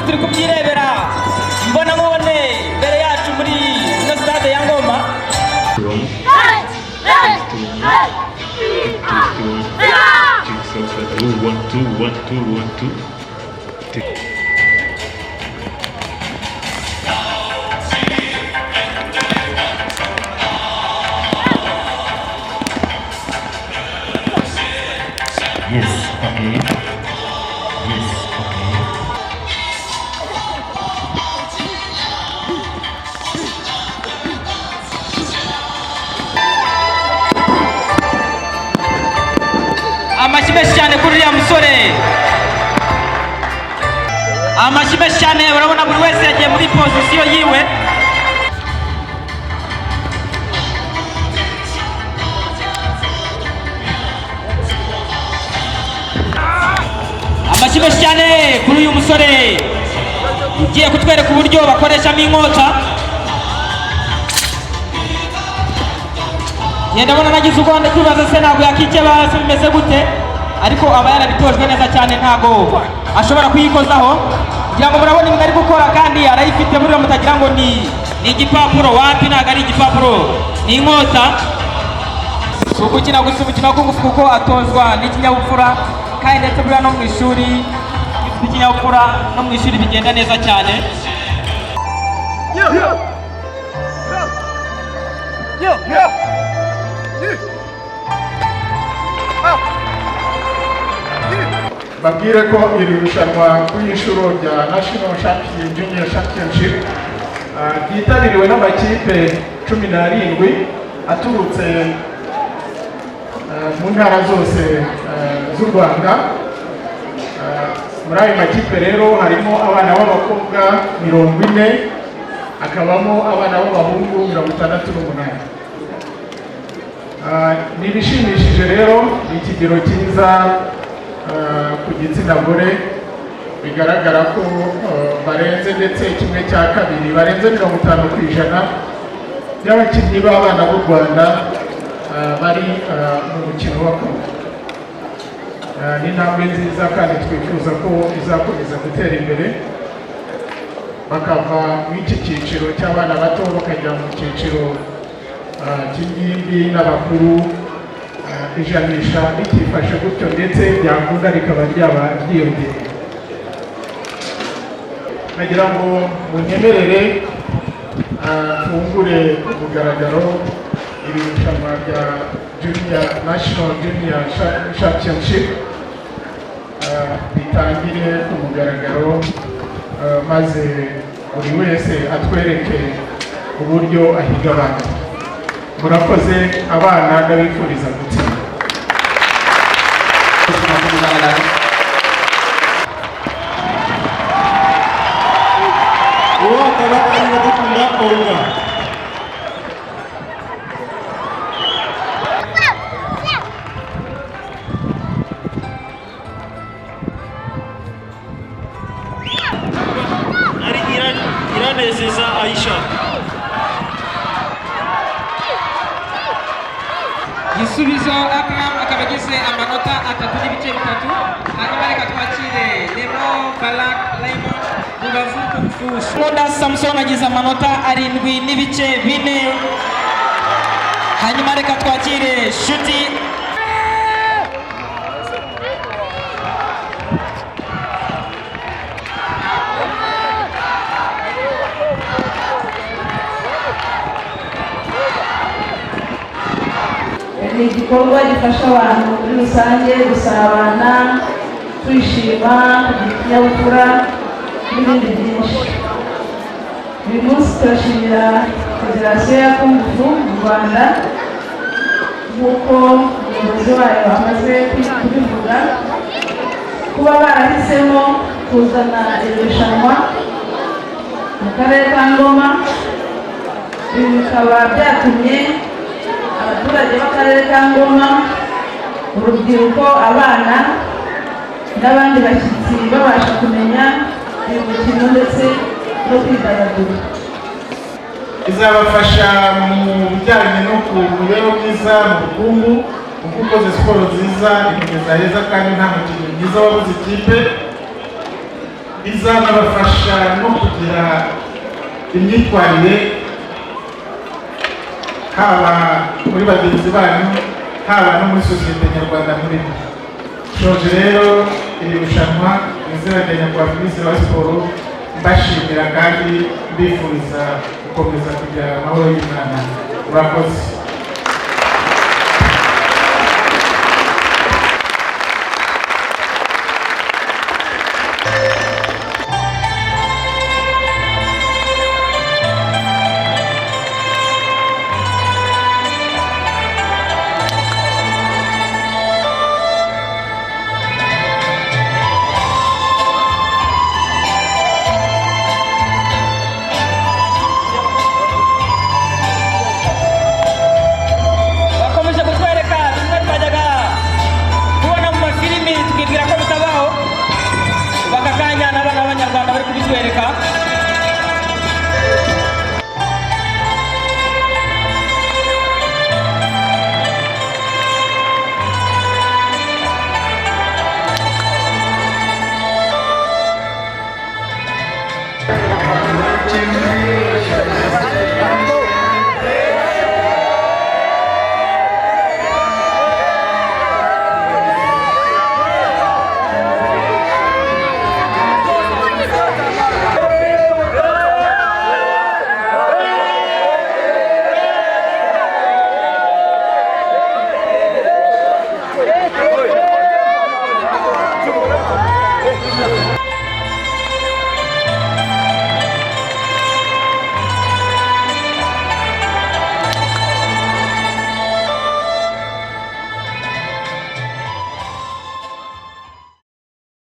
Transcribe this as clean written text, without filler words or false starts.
turi kubyirebera mbona mubone mbere yacu muri ino stade ya Ngoma. Yes, okay. Yes, okay. Amashyi menshi cyane kuri uriya musore. Amashyi menshi cyane, urabona buri wese yagiye muri pozisiyo yiwe. Amashyi menshi cyane kuri uyu musore ugiye kutwereka uburyo bakoreshamo inkota. Yenda bona nagize ugonde kwibaza se ntabwo yakikeba se bimeze gute, ariko aba yarabitojwe neza cyane, ntago ashobora kuyikozaho. Kugira ngo murabona ibintu ari gukora kandi arayifite, muri mutagira ngo ni igipapuro. Wapi, ntago ari igipapuro, ni inkota. Gukina gusa umukino wo kungufu kuko atozwa n'ikinyabupfura, kandi ndetse buriya no mu ishuri ikinyabupfura no mu ishuri bigenda neza cyane. babwire ko iri rushanwa ku inshuro rya National Junior Championship ryitabiriwe n'amakipe 17 aturutse mu ntara zose z'u Rwanda. Muri ayo makipe rero harimo abana b'abakobwa 40, hakabamo abana b'abahungu 68. Ni bishimishije rero, ni ikigero cyiza ku gitsina gore, bigaragara ko barenze ndetse kimwe cya kabiri, barenze 50% y'abakinnyi b'abana b'u Rwanda bari mu mukino wa Kuri. Ni intambwe nziza kandi twifuza ko izakomeza gutera imbere, bakava mu iki cyiciro cy'abana bato bakajya mu cyiciro cy'ingimbi n'abakuru. Ijanisha rikifashe gutyo ndetse byakunda rikaba ryaba ryiyongera. Nagira ngo munyemerere tungure umugaragaro iri rushanwa rya National Junior Championship bitangire ku mugaragaro, maze buri wese atwereke uburyo ahiga abana. Murakoze abana, ndabifuriza gutsinda. Iranezeza Aisha. Gisubizo akaba agize amanota 3.3. Hanyuma reka twakire Lemo Balak Lemon Rubavu Kungfu-Wushu. Roda Samson agize amanota 7.4. Hanyuma reka twakire Shuti ni igikorwa gifasha abantu muri rusange gusabana, kwishima, kugira ikinyabupfura n'ibindi byinshi. Uyu munsi turashimira Federasiyo ya Kungfu mu Rwanda nk'uko umuyobozi wayo amaze kubivuga, kuba barahisemo kuzana iri rushanwa mu karere ka Ngoma. Ibi bikaba byatumye abaturage b'akarere ka Ngoma, urubyiruko, abana n'abandi bashyitsi babasha kumenya uyu mukino ndetse no kwidagadura. Izabafasha mu bijyanye no ku mibereho myiza mu bukungu, kuko ukoze siporo nziza imugeza heza kandi nta mukinnyi mwiza wabuze ikipe. izanabafasha no kugira imyitwarire haba muri bagenzi banyu haba no muri sosiyete nyarwanda muri mwe. Shoje rero iri rushanwa mu izina rya nyakubahwa minisitiri wa siporo mbashimira kandi mbifuriza gukomeza kugira amahoro y'Imana. Murakoze.